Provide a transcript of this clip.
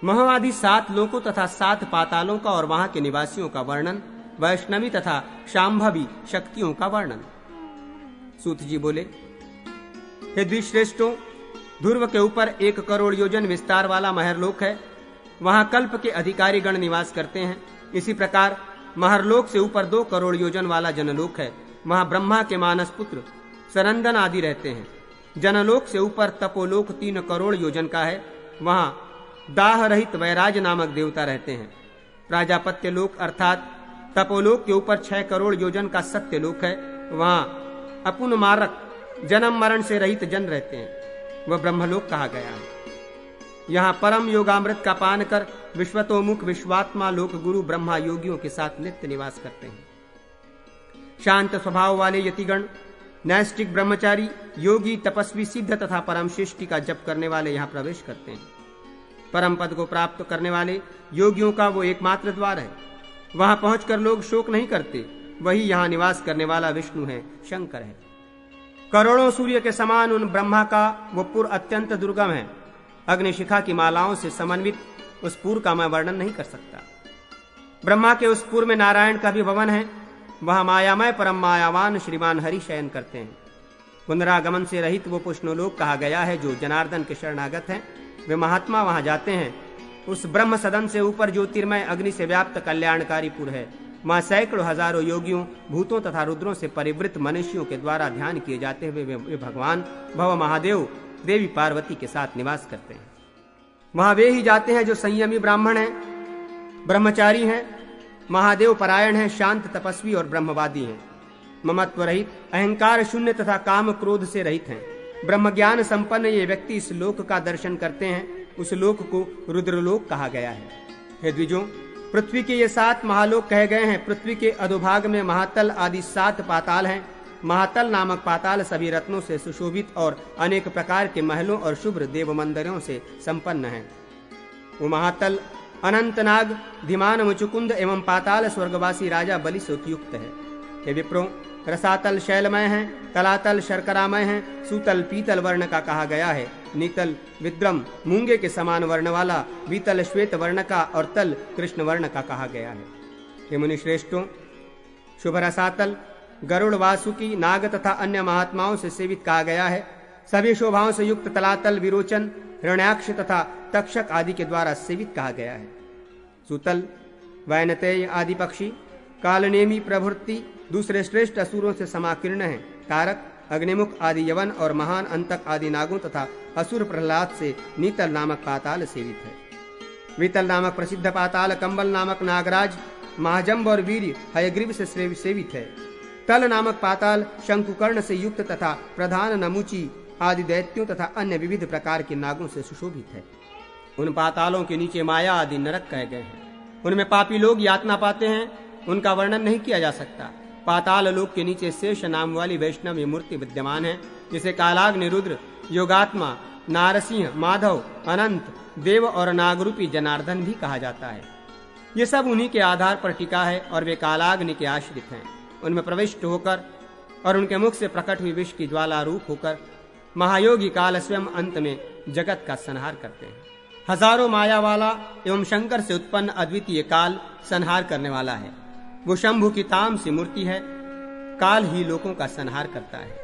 महवादि 7 लोकों तथा 7 पातालों का और वहां के निवासियों का वर्णन, वैष्णवी तथा शांभवी शक्तियों का वर्णन। सूत जी बोले, हे द्विश्रेष्ठों, ध्रुव के ऊपर 1 करोड़ योजन विस्तार वाला महरलोक है। वहां कल्प के अधिकारी गण निवास करते हैं। इसी प्रकार महरलोक से ऊपर 2 करोड़ योजन वाला जनलोक है। वहां ब्रह्मा के मानस पुत्र सरंदन आदि रहते हैं। जनलोक से ऊपर तपोलोक 3 करोड़ योजन का है। वहां दाह रहित वैराज नामक देवता रहते हैं। प्राजापत्य लोक अर्थात तपोलोक के ऊपर 6 करोड़ योजन का सत्यलोक है। वहां अपुन मारक जन्म मरण से रहित जन रहते हैं। वह ब्रह्मलोक कहा गया है। यहाँ परम योगामृत का पान कर विश्वतोमुख विश्वात्मा लोक गुरु ब्रह्मा योगियों के साथ नित्य निवास करते हैं। शांत स्वभाव वाले यतिगण, नैष्टिक ब्रह्मचारी, योगी, तपस्वी, सिद्ध तथा परम सृष्टि का जप करने वाले यहाँ प्रवेश करते हैं। परम पद को प्राप्त करने वाले योगियों का वो एकमात्र द्वार है। वहां पहुंचकर लोग शोक नहीं करते। वही यहाँ निवास करने वाला विष्णु है, शंकर है। करोड़ों सूर्य के समान उन ब्रह्मा का वो पुर अत्यंत दुर्गम है। अग्निशिखा की मालाओं से समन्वित उस पुर का मैं वर्णन नहीं कर सकता। ब्रह्मा के उस पुर में नारायण का भी भवन है। वहां मायामय परम मायावान श्रीमान हरि शयन करते हैं। पुनरागमन से रहित वो पुष्णलोक कहा गया है। जो जनार्दन के शरणागत हैं वे महात्मा वहां जाते हैं। उस ब्रह्म सदन से ऊपर ज्योतिर्मय अग्नि से व्याप्त कल्याणकारी पुर है। वहां सैकड़ों हजारों योगियों, भूतों तथा रुद्रों से परिवृत मनुष्यों के द्वारा ध्यान किए जाते हुए वे भगवान भव महादेव देवी पार्वती के साथ निवास करते हैं। वहां वे ही जाते हैं जो संयमी ब्राह्मण हैं, ब्रह्मचारी हैं, महादेव परायण हैं, शांत तपस्वी और ब्रह्मवादी हैं, ममत्व रहित, अहंकार शून्य तथा काम क्रोध से रहित हैं। ब्रह्म ज्ञान संपन्न ये व्यक्ति इस लोक का दर्शन करते हैं। उस लोक को रुद्रलोक कहा गया है। हे द्विजों, पृथ्वी के ये 7 महालोक कहे गए हैं। पृथ्वी के अधोभाग में महातल आदि 7 पाताल हैं। महातल नामक पाताल सभी रत्नों से सुशोभित और अनेक प्रकार के महलों और शुभ्र देव मंदिरों से संपन्न है। वो महातल अनंतनाग, धीमान, मुचुकुंद एवं पाताल स्वर्गवासी राजा बलि से उपयुक्त है। हे विप्रों, रसातल शैलमय है, तलातल शर्करामय है, सूतल पीतल वर्ण का कहा गया है, नीतल विद्रम मूंगे के समान वर्ण वाला, बीतल श्वेत वर्ण का और तल कृष्ण वर्ण का कहा गया है। हे मुनि श्रेष्ठों, शुभ रसातल गरुड़, वासुकी, नाग तथा अन्य महात्माओं से सेवित कहा गया है। सभी शोभाओं से युक्त तलातल विरोचन, हिरण्याक्ष तथा तक्षक आदि के द्वारा सेवित कहा गया है। सुतल वैनतेय आदि पक्षी, कालनेमी प्रभृति दूसरे श्रेष्ठ असुरों से समाकीर्ण है। तारक, अग्निमुख आदि यवन और महान अंतक आदि नागों तथा असुर प्रहलाद से नीतल नामक पाताल सेवित है। वितल नामक प्रसिद्ध पाताल कंबल नामक नागराज, महाजम्ब और वीर हयग्रीव से सेवित है। तल नामक पाताल शंकुकर्ण से युक्त तथा प्रधान नमुची आदि दैत्यों तथा अन्य विविध प्रकार के नागों से सुशोभित है। उन पातालों के नीचे माया आदि नरक कहे गए हैं। उनमें पापी लोग यातना पाते हैं। उनका वर्णन नहीं किया जा सकता। पाताल लोक के नीचे शेष नाम वाली वैष्णवी मूर्ति विद्यमान है, जिसे कालाग्नि, रुद्र, योगात्मा, नारसिंह, माधव, अनंत, देव और नागरूपी जनार्दन भी कहा जाता है। ये सब उन्हीं के आधार पर टिका है और वे कालाग्नि के आश्रित हैं। उनमें प्रविष्ट होकर और उनके मुख से प्रकट हुई विष की ज्वाला रूप होकर महायोगी काल स्वयं अंत में जगत का संहार करते हैं। हजारों माया वाला एवं शंकर से उत्पन्न अद्वितीय काल संहार करने वाला है। वो शंभु की ताम सी मूर्ति है। काल ही लोगों का संहार करता है।